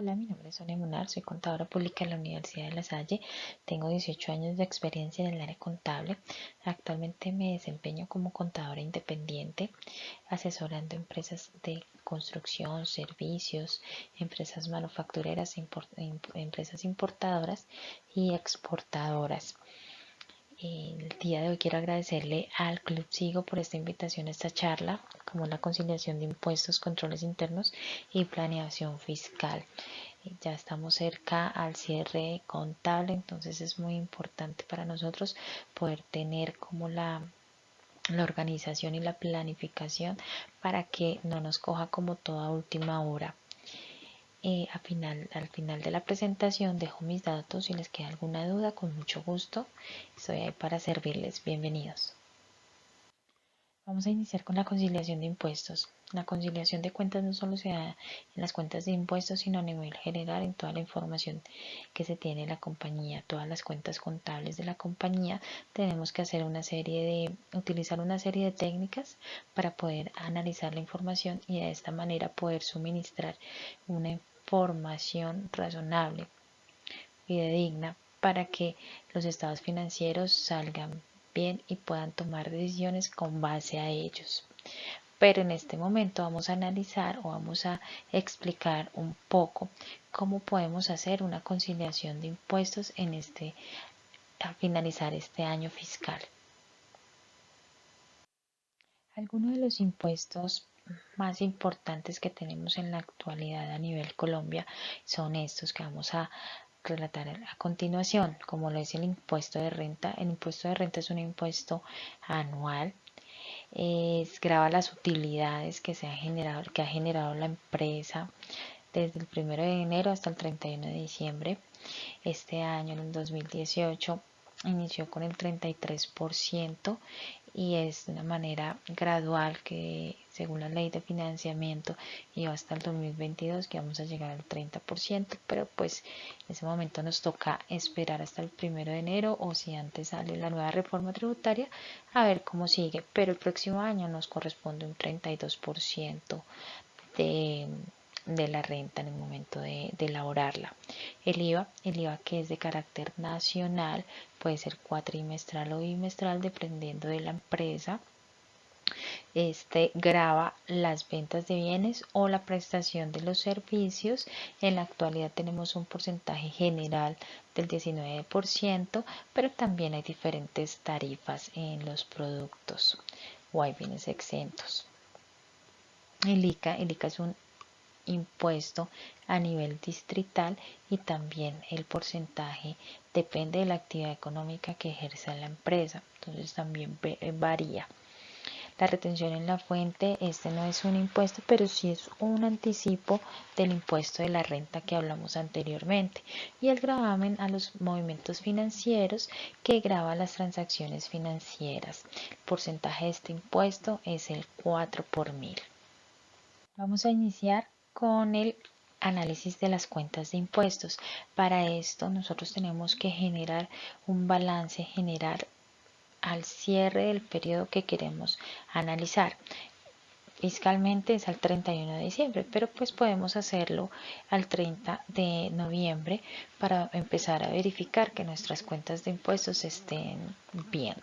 Hola, mi nombre es Sonia Munar, soy contadora pública en la Universidad de La Salle. Tengo 18 años de experiencia en el área contable. Actualmente me desempeño como contadora independiente, asesorando empresas de construcción, servicios, empresas manufactureras, empresas importadoras y exportadoras. El día de hoy quiero agradecerle al Club Sigo por esta invitación a esta charla, como la conciliación de impuestos, controles internos y planeación fiscal. Ya estamos cerca al cierre contable, entonces es muy importante para nosotros poder tener como la organización y la planificación para que no nos coja como toda última hora. Al final de la presentación dejo mis datos. Si les queda alguna duda, con mucho gusto estoy ahí para servirles. Bienvenidos. Vamos a iniciar con la conciliación de impuestos. La conciliación de cuentas no solo se da en las cuentas de impuestos, sino a nivel general en toda la información que se tiene en la compañía, todas las cuentas contables de la compañía. Tenemos que utilizar una serie de técnicas para poder analizar la información y de esta manera poder suministrar una información razonable, fidedigna, para que los estados financieros salgan bien y puedan tomar decisiones con base a ellos. Pero en este momento vamos a analizar o vamos a explicar un poco cómo podemos hacer una conciliación de impuestos al finalizar este año fiscal. Algunos de los impuestos más importantes que tenemos en la actualidad a nivel Colombia son estos que vamos a relatar a continuación, como lo es el impuesto de renta. El impuesto de renta es un impuesto anual. Grava las utilidades que ha generado la empresa desde el 1 de enero hasta el 31 de diciembre. Este año, en el 2018, inició con el 33% y es de una manera gradual que, según la ley de financiamiento, y hasta el 2022 que vamos a llegar al 30%, pero pues en ese momento nos toca esperar hasta el 1 de enero o si antes sale la nueva reforma tributaria, a ver cómo sigue, pero el próximo año nos corresponde un 32% de la renta en el momento de elaborarla. El IVA que es de carácter nacional, puede ser cuatrimestral o bimestral dependiendo de la empresa. Grava las ventas de bienes o la prestación de los servicios. En la actualidad tenemos un porcentaje general del 19%, pero también hay diferentes tarifas en los productos o hay bienes exentos. El ICA es un impuesto a nivel distrital y también el porcentaje depende de la actividad económica que ejerza la empresa, entonces también varía. La retención en la fuente, este no es un impuesto, pero sí es un anticipo del impuesto de la renta que hablamos anteriormente. Y el gravamen a los movimientos financieros que grava las transacciones financieras. El porcentaje de este impuesto es el 4 por mil. Vamos a iniciar con el análisis de las cuentas de impuestos. Para esto nosotros tenemos que generar un balance general al cierre del periodo que queremos analizar. Fiscalmente es al 31 de diciembre, pero pues podemos hacerlo al 30 de noviembre para empezar a verificar que nuestras cuentas de impuestos estén bien.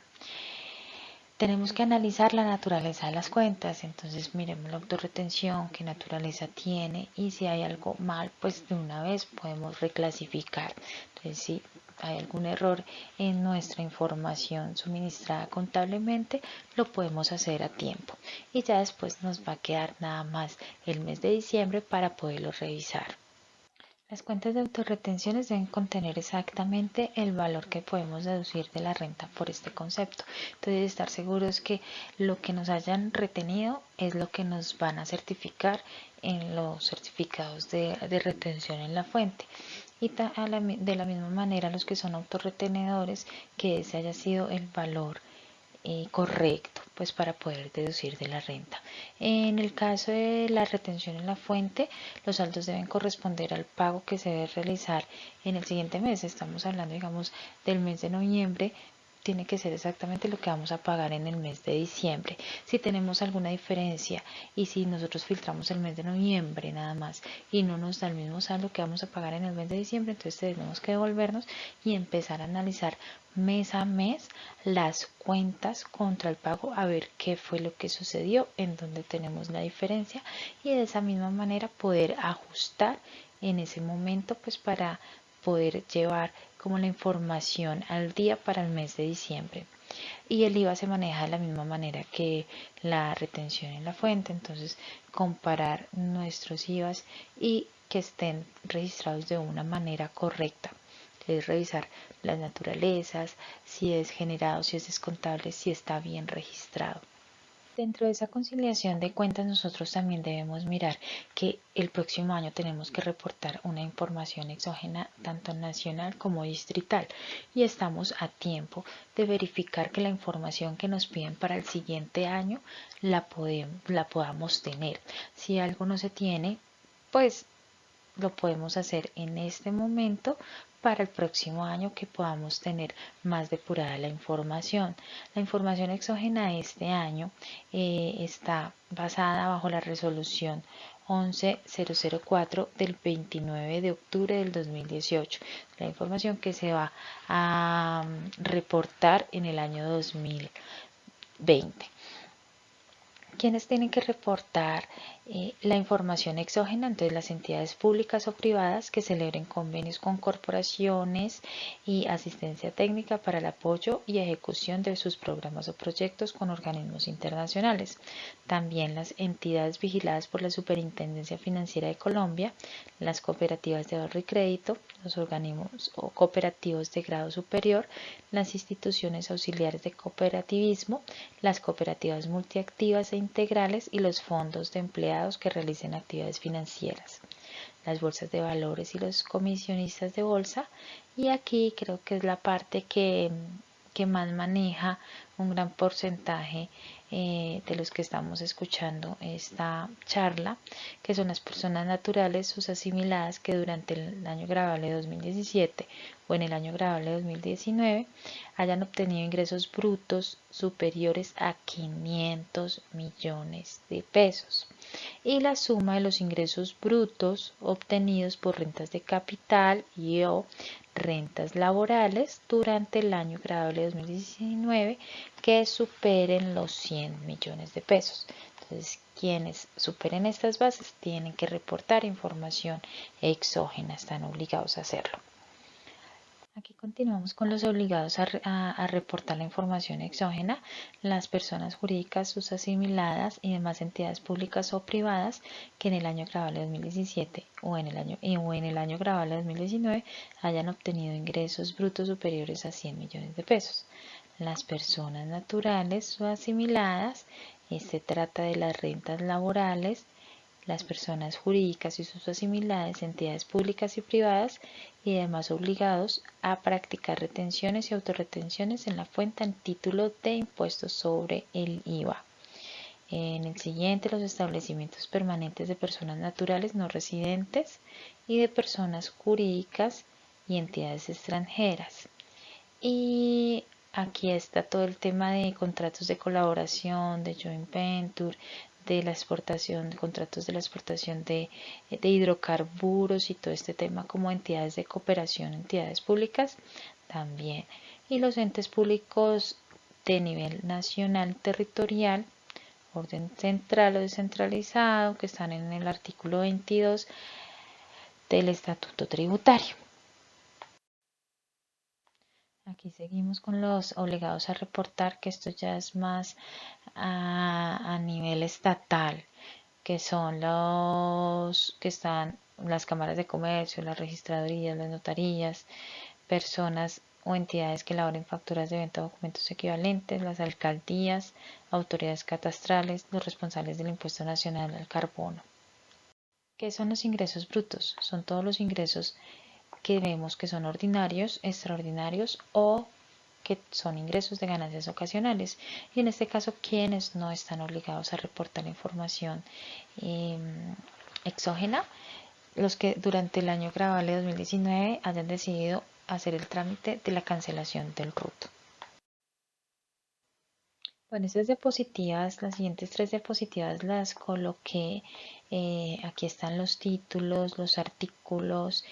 Tenemos que analizar la naturaleza de las cuentas, entonces miremos la autorretención, qué naturaleza tiene y si hay algo mal, pues de una vez podemos reclasificar. Entonces, si hay algún error en nuestra información suministrada contablemente, lo podemos hacer a tiempo y ya después nos va a quedar nada más el mes de diciembre para poderlo revisar. Las cuentas de autorretenciones deben contener exactamente el valor que podemos deducir de la renta por este concepto. Entonces, estar seguros que lo que nos hayan retenido es lo que nos van a certificar en los certificados de retención en la fuente. Y de la misma manera los que son autorretenedores, que ese haya sido el valor correcto, pues para poder deducir de la renta. En el caso de la retención en la fuente, los saldos deben corresponder al pago que se debe realizar en el siguiente mes. Estamos hablando, digamos, del mes de noviembre, tiene que ser exactamente lo que vamos a pagar en el mes de diciembre. Si tenemos alguna diferencia y si nosotros filtramos el mes de noviembre nada más y no nos da el mismo saldo que vamos a pagar en el mes de diciembre, entonces tenemos que devolvernos y empezar a analizar mes a mes las cuentas contra el pago, a ver qué fue lo que sucedió, en donde tenemos la diferencia, y de esa misma manera poder ajustar en ese momento, pues para poder llevar como la información al día para el mes de diciembre. Y el IVA se maneja de la misma manera que la retención en la fuente, entonces comparar nuestros IVAs y que estén registrados de una manera correcta. Es revisar las naturalezas, si es generado, si es descontable, si está bien registrado. Dentro de esa conciliación de cuentas, nosotros también debemos mirar que el próximo año tenemos que reportar una información exógena tanto nacional como distrital, y estamos a tiempo de verificar que la información que nos piden para el siguiente año la podamos tener. Si algo no se tiene, pues lo podemos hacer en este momento para el próximo año, que podamos tener más depurada la información. La información exógena de este año está basada bajo la resolución 11004 del 29 de octubre del 2018. La información que se va a reportar en el año 2020. ¿Quiénes tienen que reportar la información exógena? Entonces, las entidades públicas o privadas que celebren convenios con corporaciones y asistencia técnica para el apoyo y ejecución de sus programas o proyectos con organismos internacionales. También las entidades vigiladas por la Superintendencia Financiera de Colombia, las cooperativas de ahorro y crédito, los organismos o cooperativos de grado superior, las instituciones auxiliares de cooperativismo, las cooperativas multiactivas e integrales y los fondos de empleados que realicen actividades financieras, las bolsas de valores y los comisionistas de bolsa. Y aquí creo que es la parte que más maneja un gran porcentaje de los que estamos escuchando esta charla, que son las personas naturales, sus asimiladas, que durante el año grabable 2017 o en el año grabable 2019 hayan obtenido ingresos brutos superiores a 500 millones de pesos, y la suma de los ingresos brutos obtenidos por rentas de capital y o rentas laborales durante el año grabable 2019 que superen los 100 millones de pesos. Entonces, quienes superen estas bases tienen que reportar información exógena, están obligados a hacerlo. Aquí continuamos con los obligados a reportar la información exógena: las personas jurídicas, sus asimiladas y demás entidades públicas o privadas que en el año grabable 2017 o en el año grabable 2019 hayan obtenido ingresos brutos superiores a 100 millones de pesos. Las personas naturales o asimiladas, se trata de las rentas laborales, las personas jurídicas y sus asimiladas, entidades públicas y privadas y demás obligados a practicar retenciones y autorretenciones en la fuente en título de impuestos sobre el IVA. En el siguiente, los establecimientos permanentes de personas naturales no residentes y de personas jurídicas y entidades extranjeras. Y aquí está todo el tema de contratos de colaboración, de joint venture, de la exportación, de contratos de la exportación de hidrocarburos y todo este tema como entidades de cooperación, entidades públicas también. Y los entes públicos de nivel nacional, territorial, orden central o descentralizado, que están en el artículo 22 del Estatuto Tributario. Aquí seguimos con los obligados a reportar, que esto ya es más a nivel estatal, que son los que están las cámaras de comercio, las registradurías, las notarías, personas o entidades que elaboren facturas de venta o documentos equivalentes, las alcaldías, autoridades catastrales, los responsables del impuesto nacional al carbono. ¿Qué son los ingresos brutos? Son todos los ingresos que vemos que son ordinarios, extraordinarios o que son ingresos de ganancias ocasionales. Y en este caso, quienes no están obligados a reportar la información exógena, los que durante el año grabable 2019 hayan decidido hacer el trámite de la cancelación del RUT. Bueno, esas diapositivas, las siguientes tres diapositivas las coloqué. Aquí están los títulos, los artículos,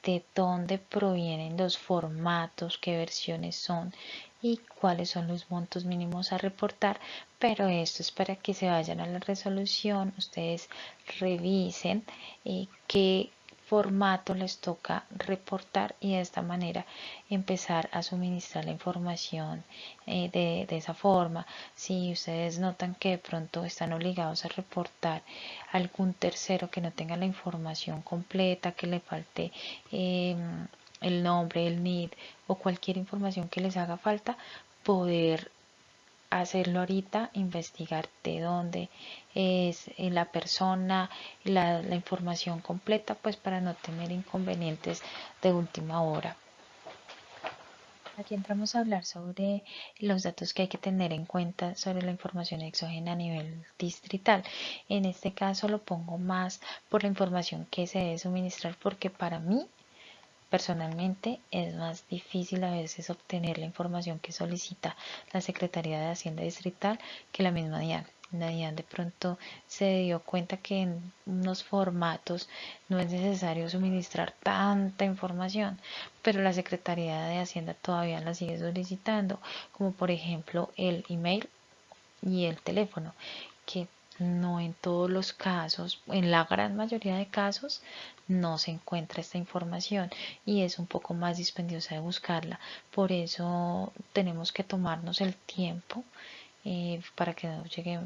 de dónde provienen los formatos, qué versiones son y cuáles son los montos mínimos a reportar, pero esto es para que se vayan a la resolución, ustedes revisen qué formato les toca reportar y de esta manera empezar a suministrar la información de esa forma. Si ustedes notan que de pronto están obligados a reportar algún tercero que no tenga la información completa, que le falte el nombre, el NID o cualquier información que les haga falta, poder hacerlo ahorita, investigar de dónde es la persona, la información completa, pues para no tener inconvenientes de última hora. Aquí entramos a hablar sobre los datos que hay que tener en cuenta sobre la información exógena a nivel distrital. En este caso lo pongo más por la información que se debe suministrar porque para mí personalmente es más difícil a veces obtener la información que solicita la Secretaría de Hacienda Distrital que la misma DIAN. La DIAN de pronto se dio cuenta que en unos formatos no es necesario suministrar tanta información, pero la Secretaría de Hacienda todavía la sigue solicitando, como por ejemplo el email y el teléfono, que no en todos los casos, en la gran mayoría de casos, no se encuentra esta información y es un poco más dispendiosa de buscarla. Por eso tenemos que tomarnos el tiempo para que no llegue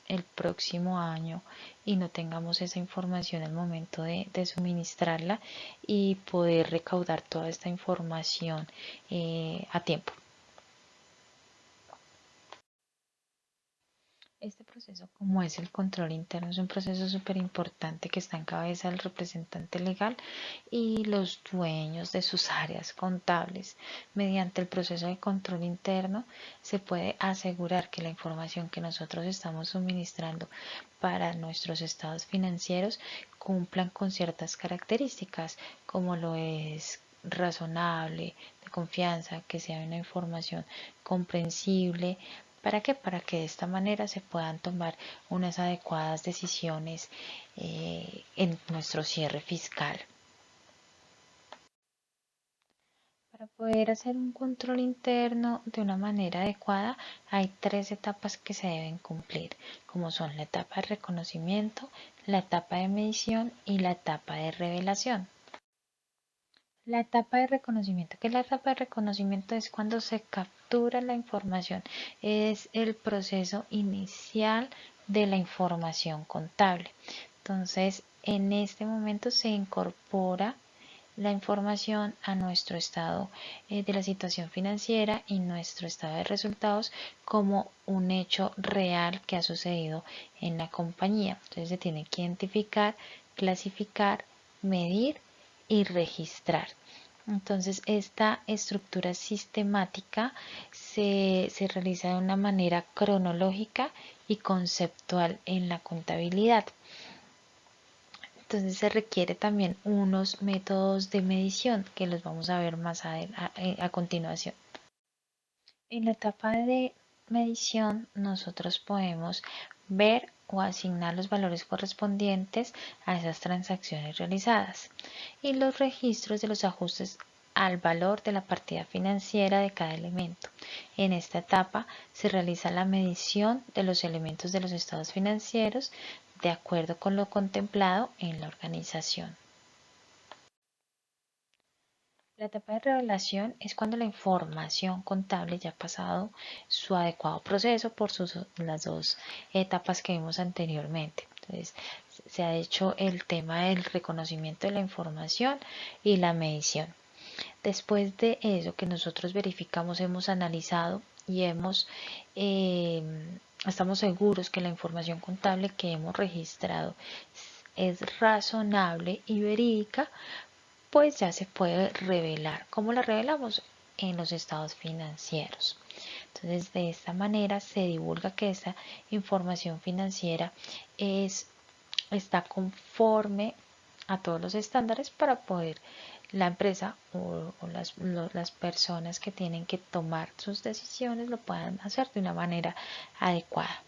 el próximo año y no tengamos esa información al momento de suministrarla y poder recaudar toda esta información a tiempo. Este proceso, como es el control interno, es un proceso súper importante que está en cabeza del representante legal y los dueños de sus áreas contables. Mediante el proceso de control interno se puede asegurar que la información que nosotros estamos suministrando para nuestros estados financieros cumplan con ciertas características, como lo es razonable, de confianza, que sea una información comprensible. ¿Para qué? Para que de esta manera se puedan tomar unas adecuadas decisiones en nuestro cierre fiscal. Para poder hacer un control interno de una manera adecuada, hay tres etapas que se deben cumplir, como son la etapa de reconocimiento, la etapa de medición y la etapa de revelación. La etapa de reconocimiento. ¿Qué es la etapa de reconocimiento? Es cuando se captura la información. Es el proceso inicial de la información contable. Entonces, en este momento se incorpora la información a nuestro estado de la situación financiera y nuestro estado de resultados como un hecho real que ha sucedido en la compañía. Entonces se tiene que identificar, clasificar, medir y registrar. Entonces, esta estructura sistemática se realiza de una manera cronológica y conceptual en la contabilidad. Entonces, se requiere también unos métodos de medición que los vamos a ver más a continuación. En la etapa de medición, nosotros podemos ver o asignar los valores correspondientes a esas transacciones realizadas y los registros de los ajustes al valor de la partida financiera de cada elemento. En esta etapa se realiza la medición de los elementos de los estados financieros de acuerdo con lo contemplado en la organización. La etapa de revelación es cuando la información contable ya ha pasado su adecuado proceso por las dos etapas que vimos anteriormente. Entonces, se ha hecho el tema del reconocimiento de la información y la medición. Después de eso que nosotros verificamos, hemos analizado y estamos seguros que la información contable que hemos registrado es razonable y verídica, pues ya se puede revelar. ¿Cómo la revelamos? En los estados financieros. Entonces, de esta manera se divulga que esta información financiera está conforme a todos los estándares para poder la empresa o las personas que tienen que tomar sus decisiones lo puedan hacer de una manera adecuada.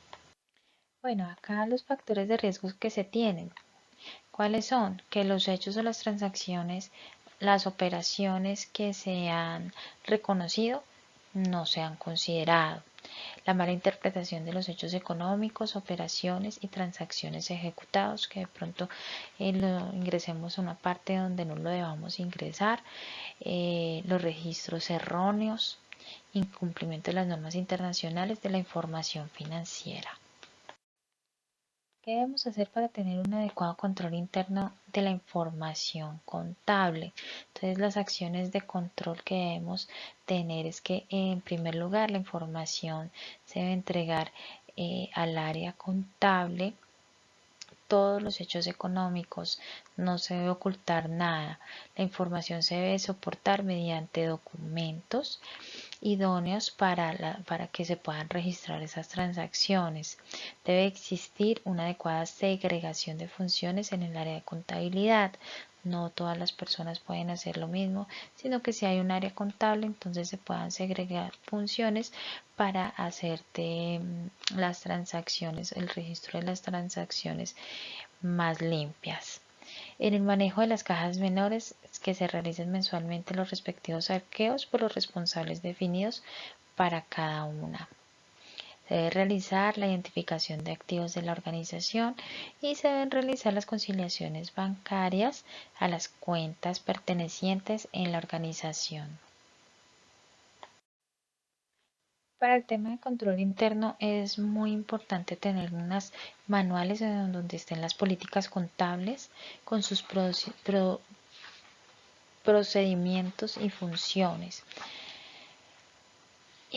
Bueno, acá los factores de riesgo que se tienen. ¿Cuáles son? Que los hechos o las transacciones, las operaciones que se han reconocido no se han considerado. La mala interpretación de los hechos económicos, operaciones y transacciones ejecutados, que de pronto ingresemos a una parte donde no lo debamos ingresar. Los registros erróneos, incumplimiento de las normas internacionales de la información financiera. ¿Qué debemos hacer para tener un adecuado control interno de la información contable? Entonces, las acciones de control que debemos tener es que, en primer lugar, la información se debe entregar al área contable, todos los hechos económicos, no se debe ocultar nada. La información se debe soportar mediante documentos idóneos para que se puedan registrar esas transacciones. Debe existir una adecuada segregación de funciones en el área de contabilidad. No todas las personas pueden hacer lo mismo, sino que si hay un área contable, entonces se puedan segregar funciones para hacerte las transacciones, el registro de las transacciones más limpias. En el manejo de las cajas menores, que se realicen mensualmente los respectivos arqueos por los responsables definidos para cada una. Se debe realizar la identificación de activos de la organización y se deben realizar las conciliaciones bancarias a las cuentas pertenecientes en la organización. Para el tema de control interno es muy importante tener unas manuales donde estén las políticas contables con sus procedimientos y funciones.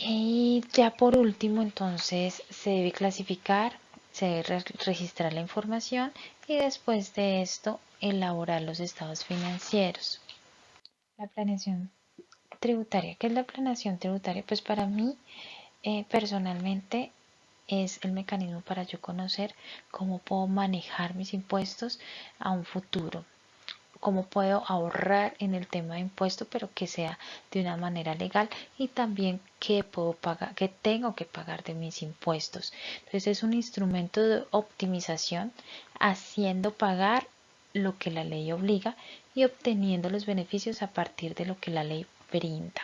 Y ya por último, entonces se debe clasificar, se debe registrar la información y después de esto elaborar los estados financieros. La planeación tributaria. ¿Qué es la planeación tributaria? Pues para mí personalmente es el mecanismo para yo conocer cómo puedo manejar mis impuestos a un futuro, cómo puedo ahorrar en el tema de impuestos, pero que sea de una manera legal, y también qué puedo pagar, qué tengo que pagar de mis impuestos. Entonces es un instrumento de optimización, haciendo pagar lo que la ley obliga y obteniendo los beneficios a partir de lo que la ley brinda.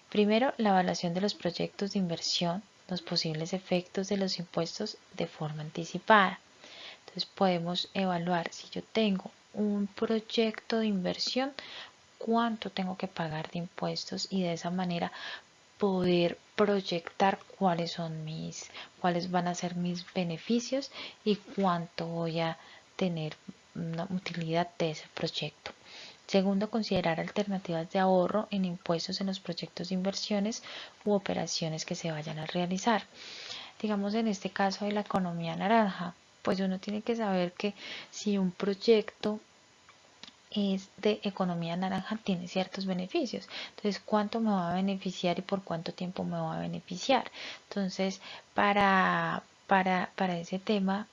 Primero, la evaluación de los proyectos de inversión, los posibles efectos de los impuestos de forma anticipada. Entonces podemos evaluar si yo tengo un proyecto de inversión, cuánto tengo que pagar de impuestos, y de esa manera poder proyectar cuáles van a ser mis beneficios y cuánto voy a tener una utilidad de ese proyecto. Segundo, considerar alternativas de ahorro en impuestos en los proyectos de inversiones u operaciones que se vayan a realizar. Digamos, en este caso de la economía naranja, pues uno tiene que saber que si un proyecto es de economía naranja, tiene ciertos beneficios. Entonces, ¿cuánto me va a beneficiar y por cuánto tiempo me va a beneficiar? Entonces, para ese tema,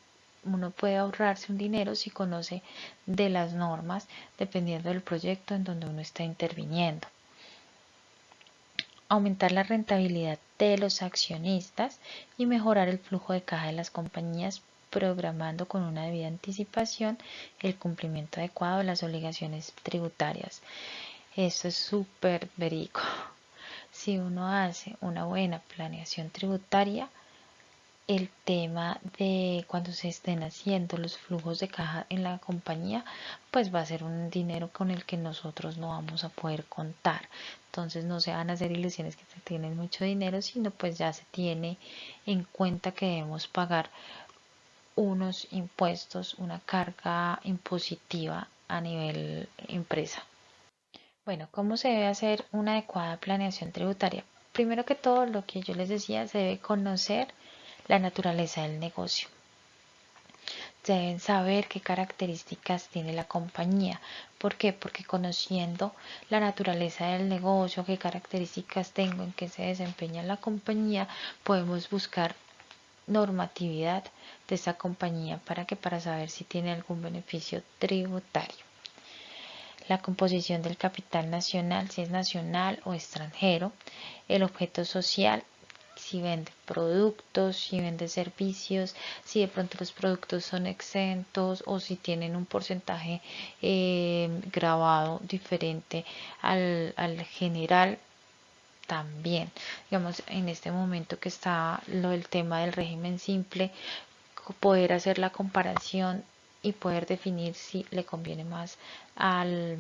uno puede ahorrarse un dinero si conoce de las normas, dependiendo del proyecto en donde uno está interviniendo. Aumentar la rentabilidad de los accionistas y mejorar el flujo de caja de las compañías, programando con una debida anticipación el cumplimiento adecuado de las obligaciones tributarias. Esto es súper verico. Si uno hace una buena planeación tributaria, el tema de cuando se estén haciendo los flujos de caja en la compañía, pues va a ser un dinero con el que nosotros no vamos a poder contar. Entonces no se van a hacer ilusiones que se tienen mucho dinero, sino pues ya se tiene en cuenta que debemos pagar unos impuestos, una carga impositiva a nivel empresa. Bueno, ¿cómo se debe hacer una adecuada planeación tributaria? Primero que todo, lo que yo les decía, se debe conocer la naturaleza del negocio. Deben saber qué características tiene la compañía. ¿Por qué? Porque conociendo la naturaleza del negocio, qué características tengo, en qué se desempeña la compañía, podemos buscar normatividad de esta compañía para saber si tiene algún beneficio tributario. La composición del capital nacional, si es nacional o extranjero, el objeto social, si vende productos, si vende servicios, si de pronto los productos son exentos o si tienen un porcentaje grabado diferente al general. También, digamos, en este momento que está el tema del régimen simple, poder hacer la comparación y poder definir si le conviene más al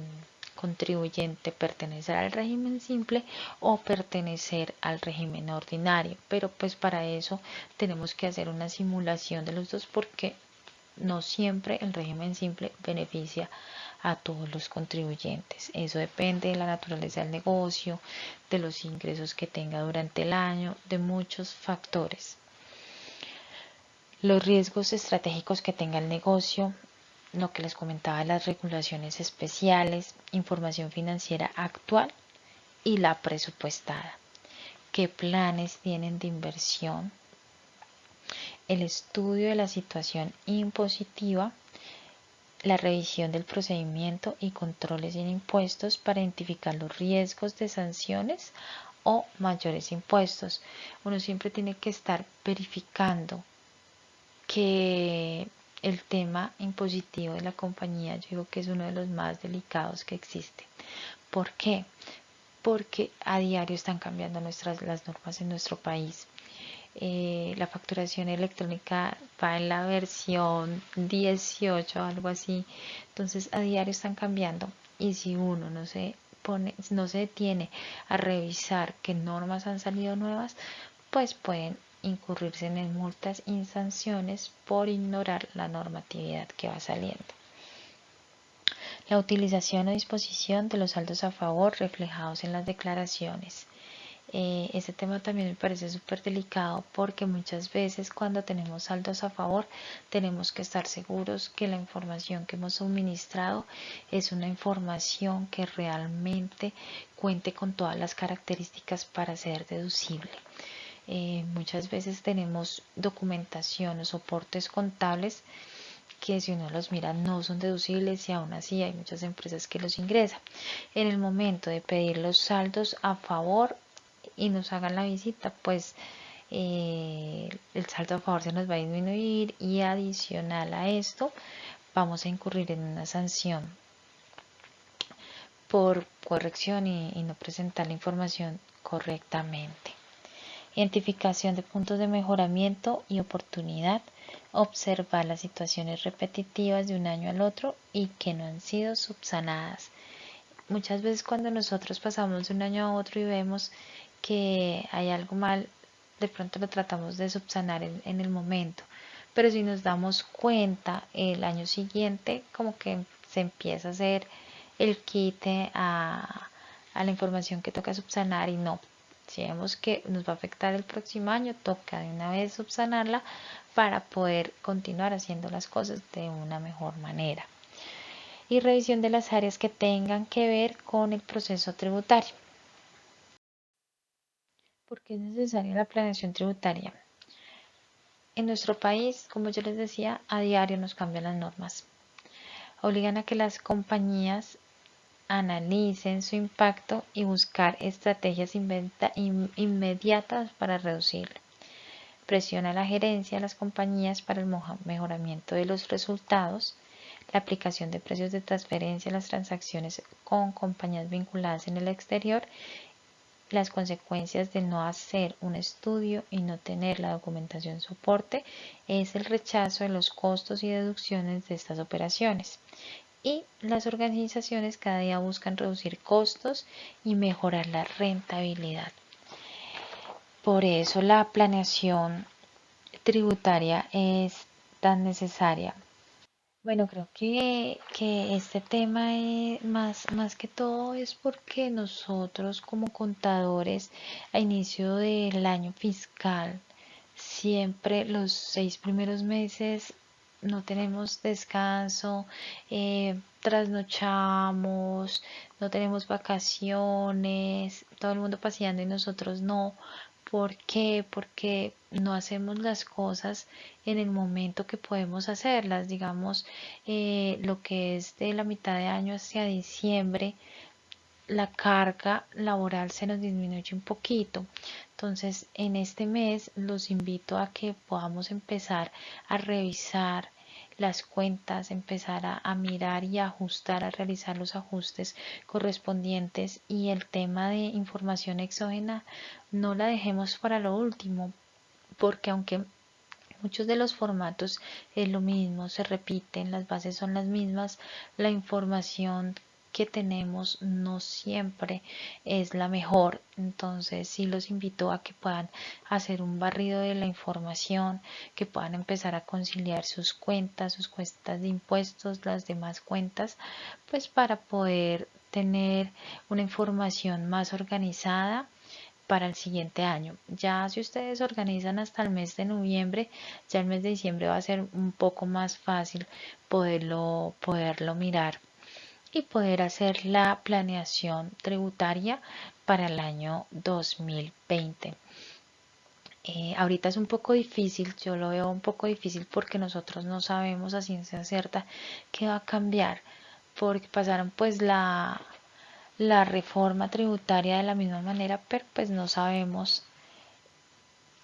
contribuyente pertenecer al régimen simple o pertenecer al régimen ordinario. Pero pues para eso tenemos que hacer una simulación de los dos, porque no siempre el régimen simple beneficia a todos los contribuyentes. Eso depende de la naturaleza del negocio, de los ingresos que tenga durante el año, de muchos factores. Los riesgos estratégicos que tenga el negocio, lo que les comentaba, las regulaciones especiales, información financiera actual y la presupuestada. ¿Qué planes tienen de inversión? El estudio de la situación impositiva, la revisión del procedimiento y controles en impuestos para identificar los riesgos de sanciones o mayores impuestos. Uno siempre tiene que estar verificando que el tema impositivo de la compañía, yo digo que es uno de los más delicados que existe. ¿Por qué? Porque a diario están cambiando las normas en nuestro país. La facturación electrónica va en la versión 18, algo así. Entonces a diario están cambiando, y si uno no se detiene a revisar qué normas han salido nuevas, pues pueden incurrirse en multas y sanciones por ignorar la normatividad que va saliendo. La utilización o disposición de los saldos a favor reflejados en las declaraciones. Este tema también me parece súper delicado, porque muchas veces cuando tenemos saldos a favor tenemos que estar seguros que la información que hemos suministrado es una información que realmente cuente con todas las características para ser deducible. Muchas veces tenemos documentación o soportes contables que, si uno los mira, no son deducibles, y aún así hay muchas empresas que los ingresan. En el momento de pedir los saldos a favor y nos hagan la visita, pues el saldo a favor se nos va a disminuir, y adicional a esto vamos a incurrir en una sanción por corrección y no presentar la información correctamente. Identificación de puntos de mejoramiento y oportunidad. Observar las situaciones repetitivas de un año al otro y que no han sido subsanadas. Muchas veces cuando nosotros pasamos de un año a otro y vemos que hay algo mal, de pronto lo tratamos de subsanar en el momento. Pero si nos damos cuenta, el año siguiente como que se empieza a hacer el quite a la información que toca subsanar, y no. Si vemos que nos va a afectar el próximo año, toca de una vez subsanarla para poder continuar haciendo las cosas de una mejor manera. Y revisión de las áreas que tengan que ver con el proceso tributario. ¿Por qué es necesaria la planeación tributaria? En nuestro país, como yo les decía, a diario nos cambian las normas. Obligan a que las compañías analicen su impacto y buscar estrategias inmediatas para reducirlo. Presiona a la gerencia de las compañías para el mejoramiento de los resultados, la aplicación de precios de transferencia a las transacciones con compañías vinculadas en el exterior. Las consecuencias de no hacer un estudio y no tener la documentación soporte es el rechazo de los costos y deducciones de estas operaciones. Y las organizaciones cada día buscan reducir costos y mejorar la rentabilidad. Por eso la planeación tributaria es tan necesaria. Bueno, creo que este tema es más que todo es porque nosotros, como contadores, a inicio del año fiscal, siempre los 6 primeros meses no tenemos descanso, trasnochamos, no tenemos vacaciones, todo el mundo paseando y nosotros no, ¿Por qué? Porque no hacemos las cosas en el momento que podemos hacerlas. Digamos, lo que es de la mitad de año hacia diciembre, la carga laboral se nos disminuye un poquito. Entonces, en este mes los invito a que podamos empezar a revisar las cuentas, empezar a mirar y a ajustar, a realizar los ajustes correspondientes, y el tema de información exógena no la dejemos para lo último, porque aunque muchos de los formatos es lo mismo, se repiten, las bases son las mismas, la información que tenemos no siempre es la mejor. Entonces sí los invito a que puedan hacer un barrido de la información, que puedan empezar a conciliar sus cuentas de impuestos, las demás cuentas, pues para poder tener una información más organizada para el siguiente año. Ya si ustedes organizan hasta el mes de noviembre, ya el mes de diciembre va a ser un poco más fácil poderlo mirar y poder hacer la planeación tributaria para el año 2020. Ahorita es un poco difícil, yo lo veo un poco difícil porque nosotros no sabemos a ciencia cierta qué va a cambiar, porque pasaron pues la reforma tributaria de la misma manera, pero pues no sabemos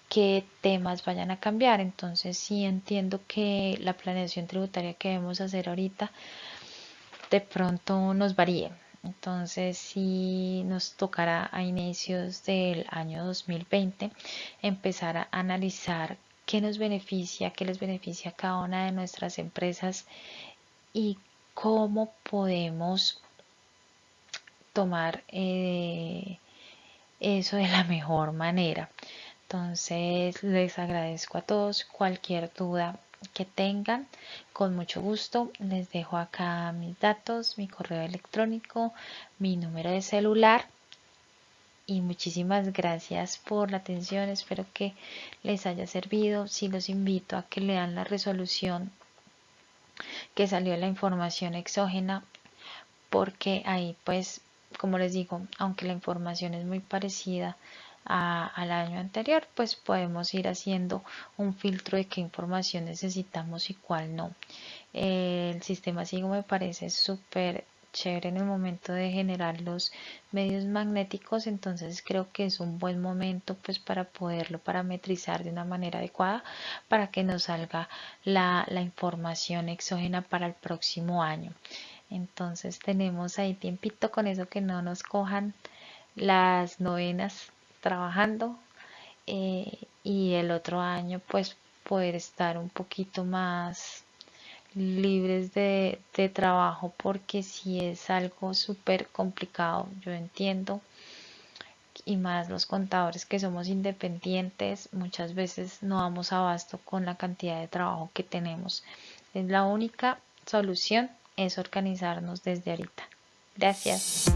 qué temas vayan a cambiar. Entonces sí entiendo que la planeación tributaria que debemos hacer ahorita de pronto nos varíe. Entonces sí nos tocará a inicios del año 2020 empezar a analizar qué nos beneficia, qué les beneficia a cada una de nuestras empresas y cómo podemos tomar eso de la mejor manera. Entonces les agradezco a todos. Cualquier duda que tengan, con mucho gusto les dejo acá mis datos, mi correo electrónico, mi número de celular, y muchísimas gracias por la atención. Espero que les haya servido. Sí, los invito a que lean la resolución que salió en la información exógena, porque ahí pues, como les digo, aunque la información es muy parecida al año anterior, pues podemos ir haciendo un filtro de qué información necesitamos y cuál no. El sistema SIGO me parece súper chévere en el momento de generar los medios magnéticos, entonces creo que es un buen momento pues para poderlo parametrizar de una manera adecuada para que nos salga la información exógena para el próximo año. Entonces tenemos ahí tiempito con eso, que no nos cojan las novenas trabajando, y el otro año pues poder estar un poquito más libres de trabajo, porque si es algo súper complicado, yo entiendo, y más los contadores que somos independientes, muchas veces no damos abasto con la cantidad de trabajo que tenemos. Es la única solución, es organizarnos desde ahorita. Gracias.